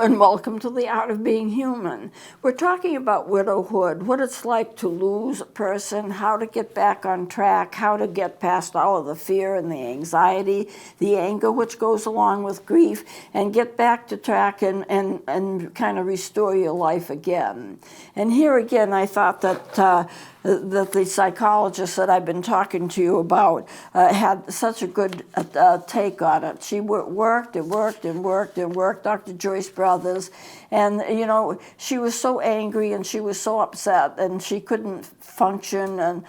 and welcome to the Art of Being Human. We're talking about widowhood, what it's like to lose a person, how to get back on track, how to get past all of the fear and the anxiety, the anger which goes along with grief, and get back to track and kind of restore your life again. And here again, I thought that the psychologist that I've been talking to you about had such a good take on it. She worked and worked and worked and worked, Dr. Joyce Brothers, and you know, she was so angry and she was so upset and she couldn't function, and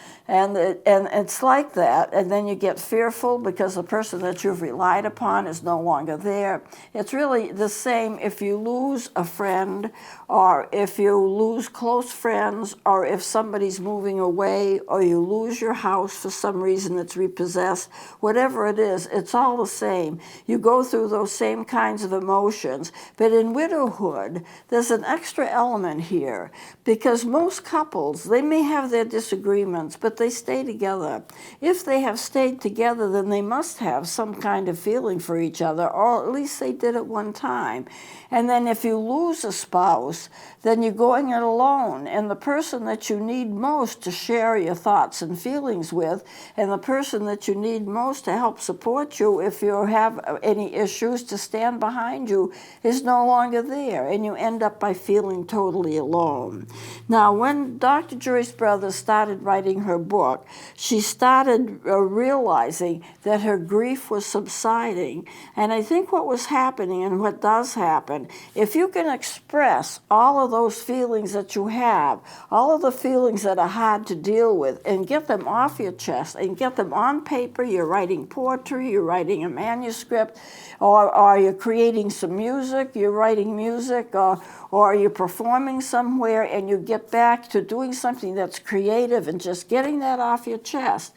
it's like that. And then you get fearful because the person that you've relied upon is no longer there. It's really the same if you lose a friend, or if you lose close friends, or if somebody's moving away, or you lose your house for some reason that's repossessed. Whatever it is, it's all the same. You go through those same kinds of emotions. But in widowhood, there's an extra element here, because most couples, they may have their disagreements, but they stay together. If they have stayed together, then they must have some kind of feeling for each other, or at least they did at one time. And then if you lose a spouse, then you're going it alone, and the person that you need most to share your thoughts and feelings with, and the person that you need most to help support you if you have any issues, to stand behind you, is no longer there, and you end up by feeling totally alone. Now, when Dr. Joyce Brothers started writing her book, she started realizing that her grief was subsiding, and I think what was happening, and what does happen, if you can express all of those feelings that you have, all of the feelings that are hard to deal with, and get them off your chest and get them on paper. You're writing poetry, you're writing a manuscript, or you're creating some music, you're writing music, or you're performing somewhere, and you get back to doing something that's creative and just getting that off your chest.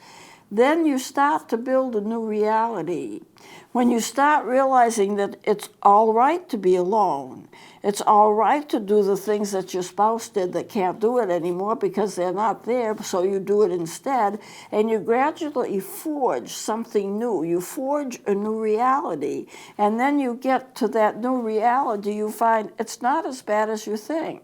Then you start to build a new reality. When you start realizing that it's all right to be alone, it's all right to do the things that your spouse did that can't do it anymore because they're not there, so you do it instead, and you gradually forge something new. You forge a new reality, and then you get to that new reality, you find it's not as bad as you think.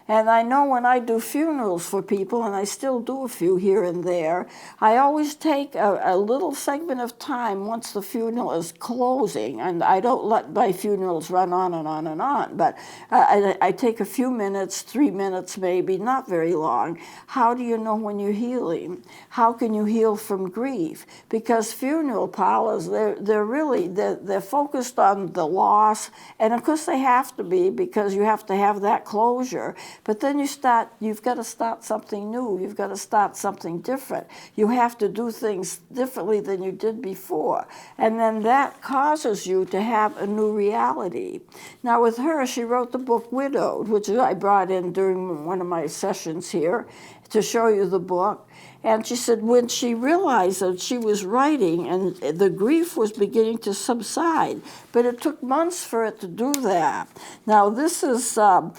And I know when I do funerals for people, and I still do a few here and there, I always take a little segment of time once the funeral is closing, and I don't let my funerals run on and on and on, but I take a few minutes, 3 minutes maybe, not very long. How do you know when you're healing? How can you heal from grief? Because funeral parlors, they're focused on the loss, and of course they have to be, because you have to have that closure. But then you've got to start something new. You've got to start something different. You have to do things differently than you did before. And then that causes you to have a new reality. Now with her, she wrote the book Widowed, which I brought in during one of my sessions here to show you the book. And she said when she realized that she was writing and the grief was beginning to subside, but it took months for it to do that. Now this is a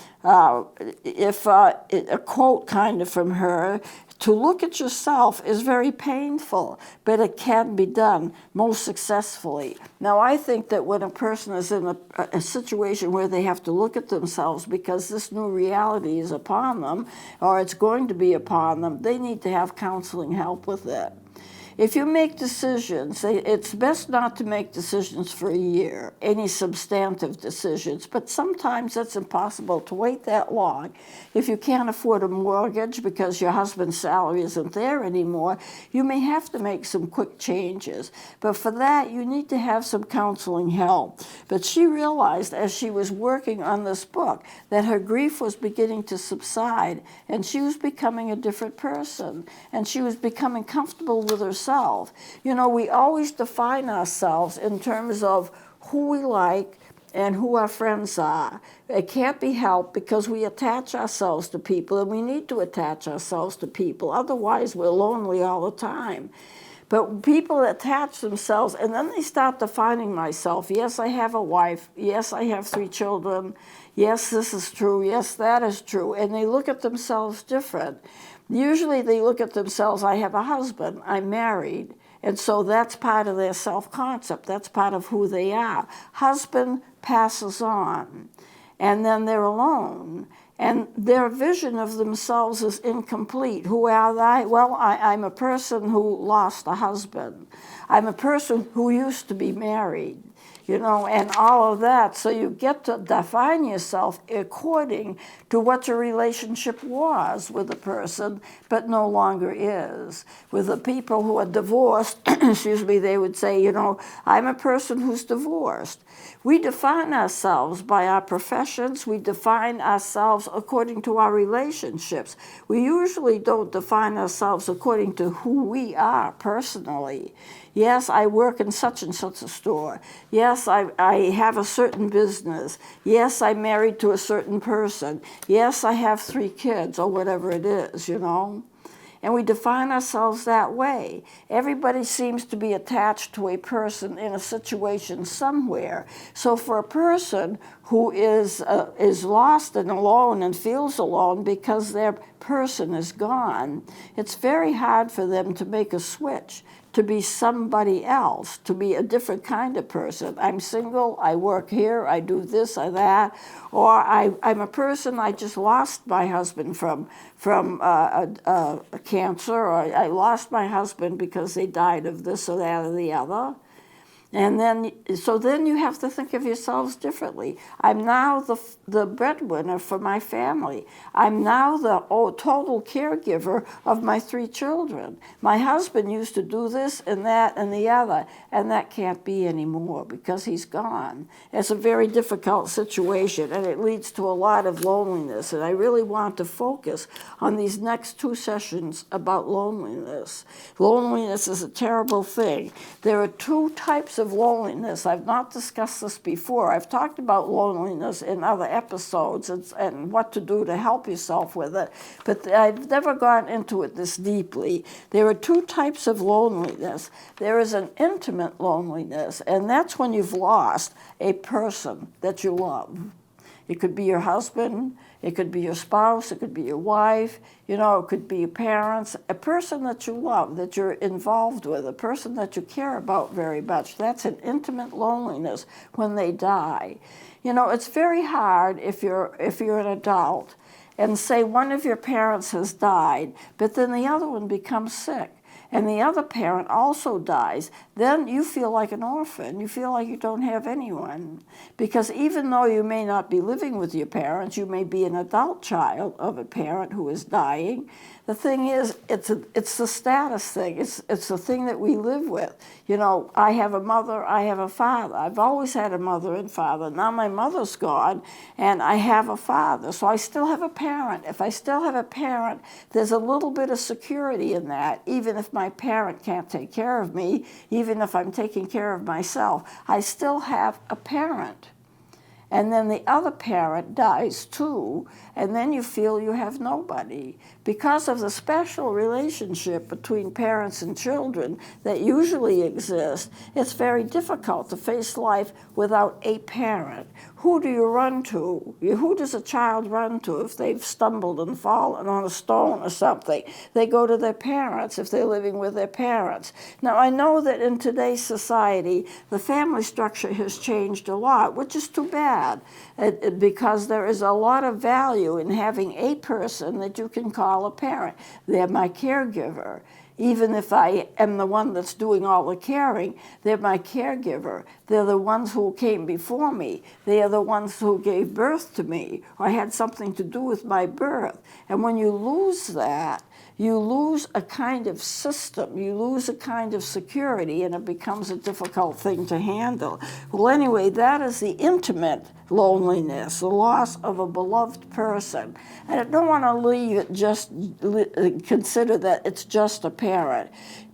quote kind of from her. To look at yourself is very painful, but it can be done most successfully. Now, I think that when a person is in a situation where they have to look at themselves because this new reality is upon them, or it's going to be upon them, they need to have counseling help with it. If you make decisions, it's best not to make decisions for a year, any substantive decisions, but sometimes it's impossible to wait that long. If you can't afford a mortgage because your husband's salary isn't there anymore, you may have to make some quick changes. But for that, you need to have some counseling help. But she realized as she was working on this book that her grief was beginning to subside, and she was becoming a different person, and she was becoming comfortable with herself. You know, we always define ourselves in terms of who we like and who our friends are. It can't be helped because we attach ourselves to people, and we need to attach ourselves to people. Otherwise, we're lonely all the time. But people attach themselves, and then they start defining myself. Yes, I have a wife. Yes, I have 3 children. Yes, this is true. Yes, that is true. And they look at themselves different. Usually they look at themselves, I have a husband, I'm married. And so that's part of their self-concept. That's part of who they are. Husband passes on. and then they're alone. And their vision of themselves is incomplete. Who are they? Well, I'm a person who lost a husband. I'm a person who used to be married, and all of that. So you get to define yourself according to what your relationship was with a person, but no longer is. With the people who are divorced, excuse me, they would say, I'm a person who's divorced. We define ourselves by our professions. We define ourselves according to our relationships. We usually don't define ourselves according to who we are personally. Yes, I work in such and such a store. Yes, I have a certain business. Yes, I'm married to a certain person. Yes, I have 3 kids, or whatever it is, And we define ourselves that way. Everybody seems to be attached to a person in a situation somewhere. So for a person who is lost and alone and feels alone because their person is gone, it's very hard for them to make a switch, to be somebody else, to be a different kind of person. I'm single, I work here, I do this or that, or I'm a person, I just lost my husband from cancer, or I lost my husband because they died of this or that or the other. And then you have to think of yourselves differently. I'm now the breadwinner for my family. I'm now the total caregiver of my 3 children. My husband used to do this and that and the other, and that can't be anymore because he's gone. It's a very difficult situation, and it leads to a lot of loneliness. And I really want to focus on these next 2 sessions about loneliness. Loneliness is a terrible thing. There are 2 types of loneliness. I've not discussed this before. I've talked about loneliness in other episodes and what to do to help yourself with it, but I've never gone into it this deeply. There are 2 types of loneliness. There is an intimate loneliness, and that's when you've lost a person that you love. It could be your husband, it could be your spouse, it could be your wife, it could be your parents, a person that you love, that you're involved with, a person that you care about very much. That's an intimate loneliness when they die. It's very hard if you're an adult and say one of your parents has died, but then the other one becomes sick, and the other parent also dies, then you feel like an orphan. You feel like you don't have anyone. Because even though you may not be living with your parents, you may be an adult child of a parent who is dying. The thing is, it's the status thing. It's the thing that we live with. I have a mother, I have a father. I've always had a mother and father. Now my mother's gone, and I have a father. So I still have a parent. If I still have a parent, there's a little bit of security in that, even if my parent can't take care of me, even if I'm taking care of myself, I still have a parent. And then the other parent dies too, and then you feel you have nobody. Because of the special relationship between parents and children that usually exists, it's very difficult to face life without a parent. Who do you run to? Who does a child run to if they've stumbled and fallen on a stone or something? They go to their parents if they're living with their parents. Now, I know that in today's society, the family structure has changed a lot, which is too bad, because there is a lot of value in having a person that you can call a parent. They're my caregiver. Even if I am the one that's doing all the caring, they're my caregiver. They're the ones who came before me. They are the ones who gave birth to me or had something to do with my birth. And when you lose that, you lose a kind of system, you lose a kind of security, and it becomes a difficult thing to handle. Well, anyway, that is the intimate loneliness, the loss of a beloved person. And I don't want to leave it consider that it's just a parent.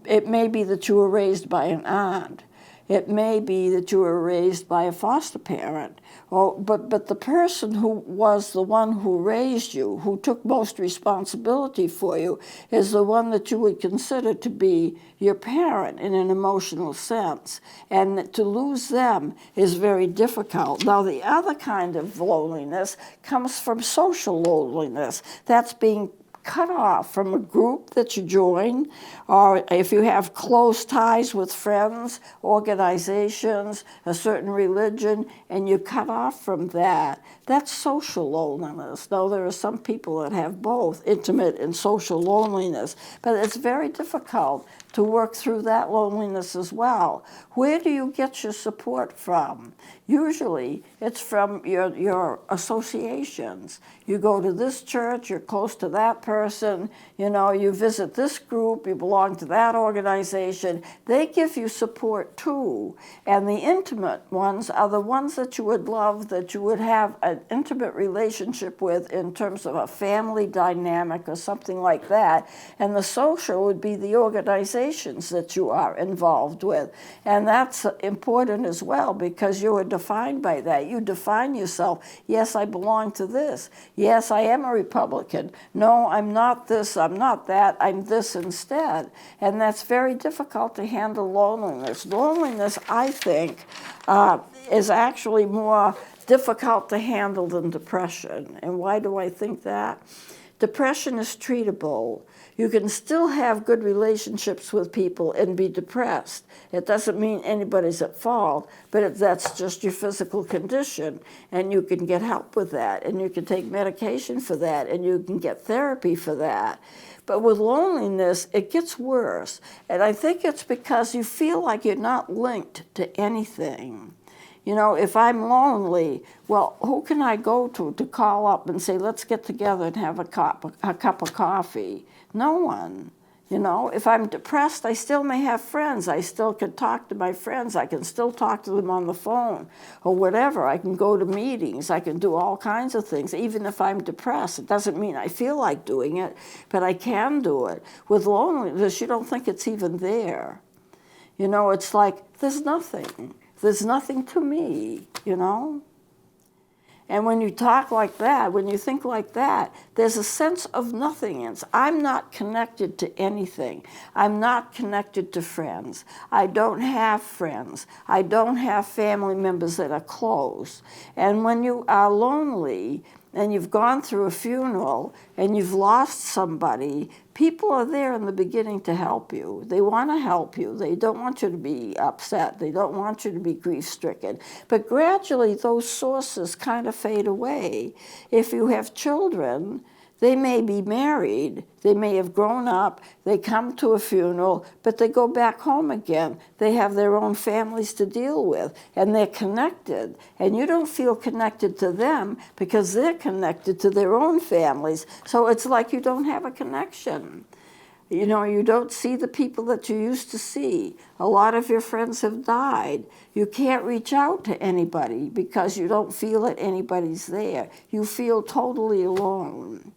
It may be that you were raised by an aunt. It may be that you were raised by a foster parent, but the person who was the one who raised you, who took most responsibility for you, is the one that you would consider to be your parent in an emotional sense. And to lose them is very difficult. Now, the other kind of loneliness comes from social loneliness. That's being cut off from a group that you join, or if you have close ties with friends, organizations, a certain religion, and you cut off from that, that's social loneliness. Though there are some people that have both, intimate and social loneliness, but it's very difficult to work through that loneliness as well. Where do you get your support from? Usually it's from your associations. You go to this church, you're close to that person, you visit this group, you belong to that organization. They give you support too. And the intimate ones are the ones that you would love, that you would have an intimate relationship with in terms of a family dynamic or something like that. And the social would be the organizations that you are involved with. And that's important as well, because you are defined by that. You define yourself. Yes, I belong to this. Yes, I am a Republican. No, I'm not this, I'm not that, I'm this instead. And that's very difficult to handle loneliness. Loneliness, I think, is actually more difficult to handle than depression. And why do I think that? Depression is treatable. You can still have good relationships with people and be depressed. It doesn't mean anybody's at fault, but that's just your physical condition, and you can get help with that, and you can take medication for that, and you can get therapy for that. But with loneliness, it gets worse, and I think it's because you feel like you're not linked to anything. If I'm lonely, well, who can I go to call up and say, let's get together and have a cup of coffee? No one. If I'm depressed, I still may have friends. I still can talk to my friends. I can still talk to them on the phone or whatever. I can go to meetings. I can do all kinds of things. Even if I'm depressed, it doesn't mean I feel like doing it, but I can do it. With loneliness, you don't think it's even there. It's like, there's nothing. There's nothing to me, And when you talk like that, when you think like that, there's a sense of nothingness. I'm not connected to anything. I'm not connected to friends. I don't have friends. I don't have family members that are close. And when you are lonely, and you've gone through a funeral, and you've lost somebody, people are there in the beginning to help you. They want to help you. They don't want you to be upset. They don't want you to be grief-stricken. But gradually, those sources kind of fade away. If you have children, they may be married, they may have grown up, they come to a funeral, but they go back home again. They have their own families to deal with, and they're connected. And you don't feel connected to them because they're connected to their own families. So it's like you don't have a connection. You don't see the people that you used to see. A lot of your friends have died. You can't reach out to anybody because you don't feel that anybody's there. You feel totally alone.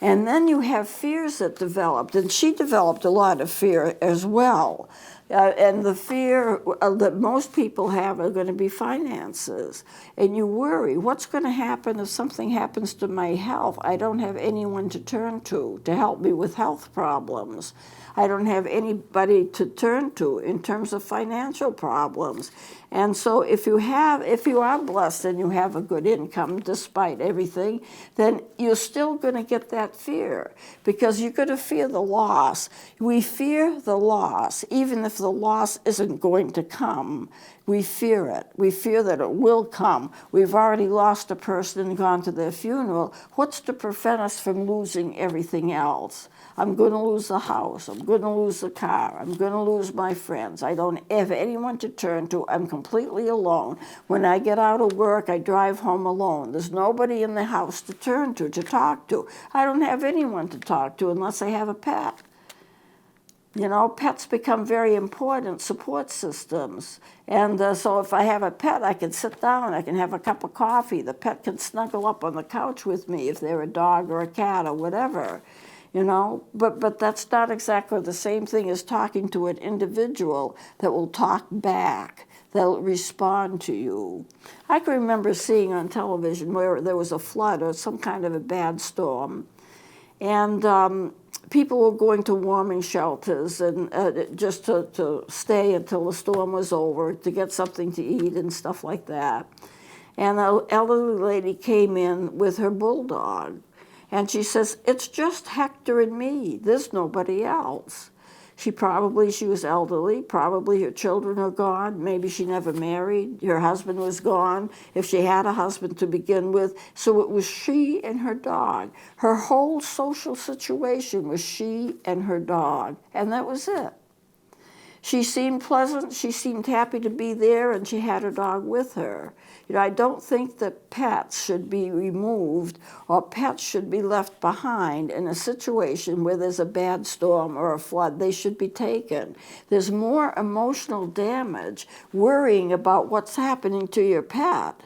And then you have fears that developed, and she developed a lot of fear as well. And the fear that most people have are going to be finances. And you worry, what's going to happen if something happens to my health? I don't have anyone to turn to help me with health problems. I don't have anybody to turn to in terms of financial problems. And so if you are blessed and you have a good income despite everything, then you're still going to get that fear because you're going to fear the loss. We fear the loss, even if the loss isn't going to come. We fear it. We fear that it will come. We've already lost a person and gone to their funeral. What's to prevent us from losing everything else? I'm going to lose the house. I'm going to lose the car. I'm going to lose my friends. I don't have anyone to turn to. I'm completely alone. When I get out of work, I drive home alone. There's nobody in the house to turn to talk to. I don't have anyone to talk to unless I have a pet. Pets become very important support systems. And so if I have a pet, I can sit down, I can have a cup of coffee. The pet can snuggle up on the couch with me if they're a dog or a cat or whatever. But that's not exactly the same thing as talking to an individual that will talk back, that'll respond to you. I can remember seeing on television where there was a flood or some kind of a bad storm, and people were going to warming shelters and just to stay until the storm was over, to get something to eat and stuff like that. And an elderly lady came in with her bulldog. And she says, it's just Hector and me. There's nobody else. She was elderly, probably her children are gone, maybe she never married, her husband was gone, if she had a husband to begin with. So it was she and her dog. Her whole social situation was she and her dog, and that was it. She seemed pleasant, she seemed happy to be there, and she had her dog with her. I don't think that pets should be removed or pets should be left behind in a situation where there's a bad storm or a flood. They should be taken. There's more emotional damage worrying about what's happening to your pet.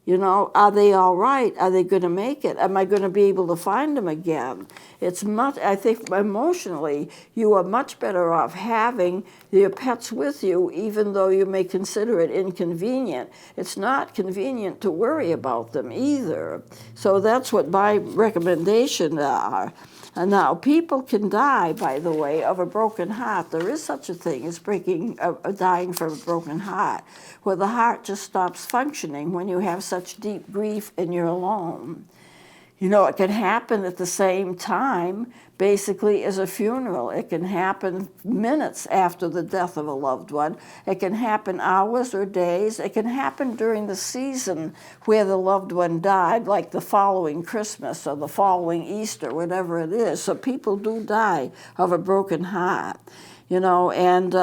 Are they all right? Are they going to make it? Am I going to be able to find them again? I think emotionally, you are much better off having your pets with you, even though you may consider it inconvenient. It's not convenient to worry about them either. So that's what my recommendations are. And now, people can die, by the way, of a broken heart. There is such a thing as dying from a broken heart, where the heart just stops functioning when you have such deep grief and you're alone. It can happen at the same time, basically, as a funeral. It can happen minutes after the death of a loved one. It can happen hours or days. It can happen during the season where the loved one died, like the following Christmas or the following Easter, whatever it is. So people do die of a broken heart. And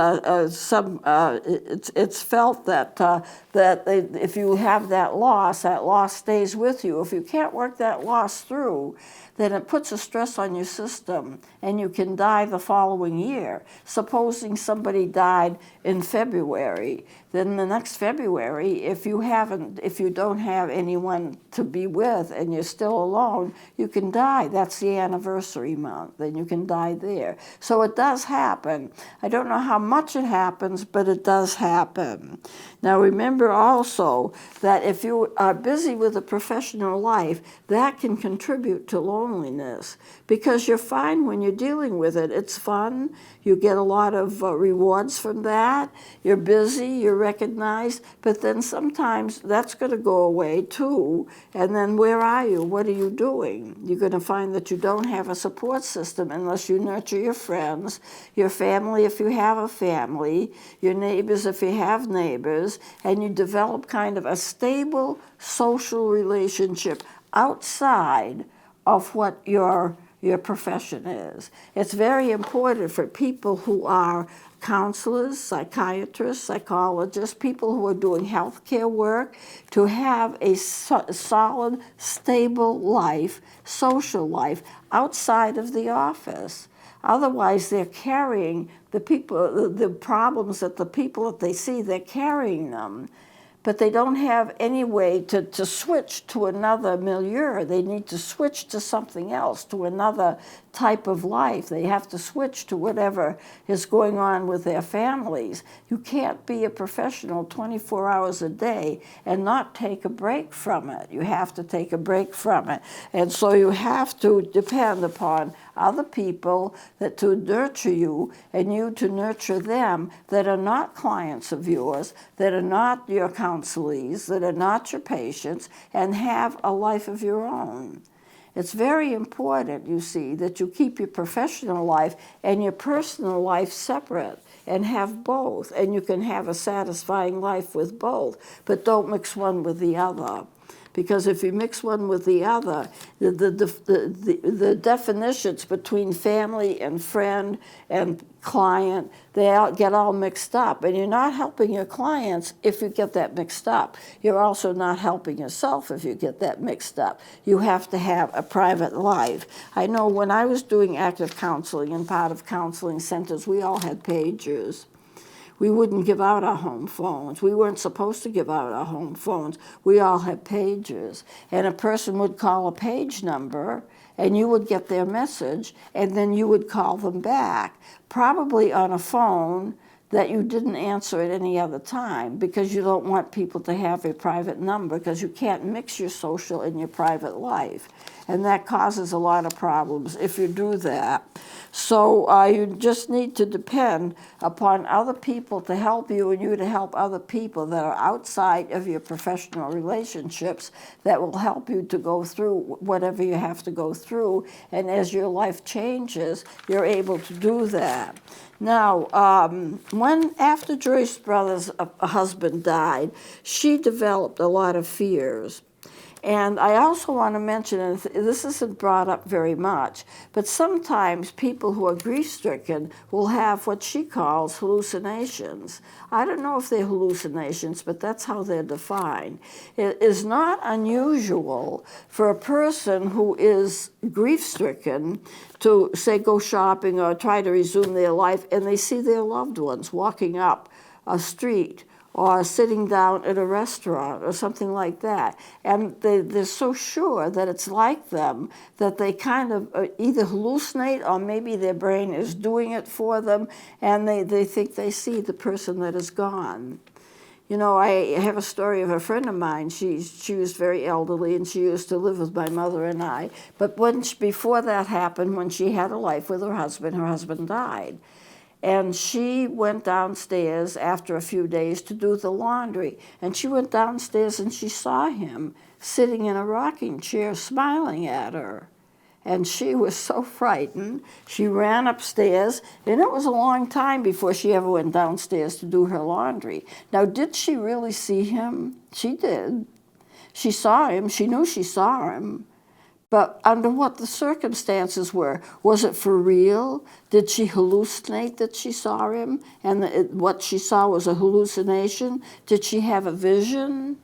it's felt that if you have that loss stays with you. If you can't work that loss through, then it puts a stress on your system, and you can die the following year. Supposing somebody died in February, then the next February, if you don't have anyone to be with and you're still alone, you can die. That's the anniversary month, then you can die there. So it does happen. I don't know how much it happens, but it does happen. Now remember also that if you are busy with a professional life, that can contribute to loneliness, because you're fine when you're dealing with it. It's fun. You get a lot of rewards from that. You're busy, you're recognized, but then sometimes that's going to go away too. And then where are you? What are you doing? You're going to find that you don't have a support system unless you nurture your friends, your family if you have a family, your neighbors if you have neighbors, and you develop kind of a stable social relationship outside of what your profession is. It's very important for people who are counselors, psychiatrists, psychologists, people who are doing healthcare work, to have a solid, stable life, social life, outside of the office. Otherwise, they're carrying the problems that the people that they see, they're carrying them. But they don't have any way to switch to another milieu. They need to switch to something else, to another type of life. They have to switch to whatever is going on with their families. You can't be a professional 24 hours a day and not take a break from it. You have to take a break from it. And so you have to depend upon other people to nurture you, and you to nurture them, that are not clients of yours, that are not your counselees, that are not your patients, and have a life of your own. It's very important, you see, that you keep your professional life and your personal life separate, and have both, and you can have a satisfying life with both, but don't mix one with the other. Because if you mix one with the other, the definitions between family and friend and client, they get all mixed up. And you're not helping your clients if you get that mixed up. You're also not helping yourself if you get that mixed up. You have to have a private life. I know when I was doing active counseling and part of counseling centers, we all had pagers. We wouldn't give out our home phones. We weren't supposed to give out our home phones. We all had pagers. And a person would call a page number, and you would get their message, and then you would call them back, probably on a phone that you didn't answer at any other time because you don't want people to have a private number because you can't mix your social and your private life. And that causes a lot of problems if you do that. So you just need to depend upon other people to help you and you to help other people that are outside of your professional relationships that will help you to go through whatever you have to go through. And as your life changes, you're able to do that. Now, after Joyce Brothers' husband died, she developed a lot of fears. And I also want to mention, and this isn't brought up very much, but sometimes people who are grief-stricken will have what she calls hallucinations. I don't know if they're hallucinations, but that's how they're defined. It is not unusual for a person who is grief-stricken to, say, go shopping or try to resume their life, and they see their loved ones walking up a street or sitting down at a restaurant or something like that. And they're so sure that it's like them that they kind of either hallucinate or maybe their brain is doing it for them and they think they see the person that is gone. You know, I have a story of a friend of mine. She was very elderly and she used to live with my mother and I. But before that happened, when she had a life with her husband died. And she went downstairs after a few days to do the laundry. And she went downstairs and she saw him sitting in a rocking chair smiling at her. And she was so frightened. She ran upstairs, and it was a long time before she ever went downstairs to do her laundry. Now, did she really see him? She did. She saw him. She knew she saw him. But under what the circumstances were. Was it for real? Did she hallucinate that she saw him and what she saw was a hallucination? Did she have a vision?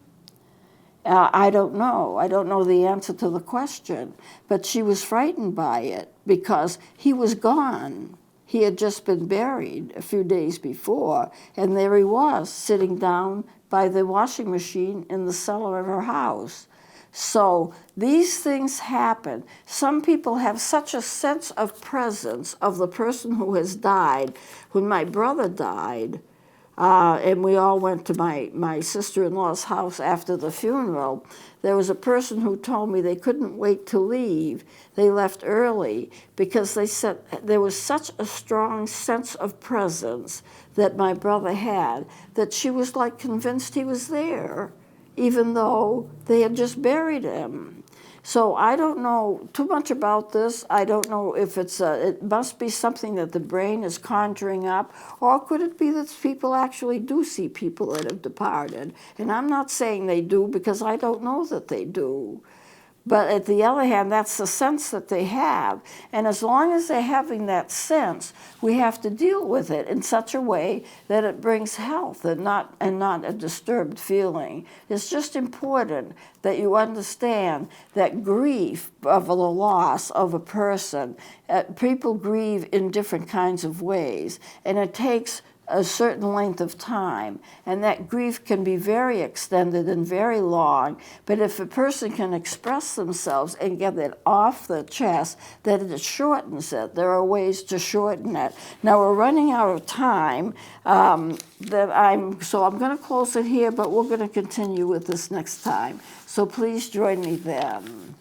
I don't know. I don't know the answer to the question. But she was frightened by it because he was gone. He had just been buried a few days before, and there he was sitting down by the washing machine in the cellar of her house. So these things happen. Some people have such a sense of presence of the person who has died. When my brother died, and we all went to my sister-in-law's house after the funeral, there was a person who told me they couldn't wait to leave. They left early because they said there was such a strong sense of presence that my brother had that she was like convinced he was there, even though they had just buried him. So I don't know too much about this. I don't know if it must be something that the brain is conjuring up, or could it be that people actually do see people that have departed? And I'm not saying they do because I don't know that they do. But at the other hand, that's the sense that they have. And as long as they're having that sense, we have to deal with it in such a way that it brings health and not a disturbed feeling. It's just important that you understand that grief of the loss of a person, people grieve in different kinds of ways, and it takes a certain length of time, and that grief can be very extended and very long, but if a person can express themselves and get it off the chest, then it shortens it. There are ways to shorten it. Now we're running out of time, so I'm going to close it here, but we're going to continue with this next time. So please join me then.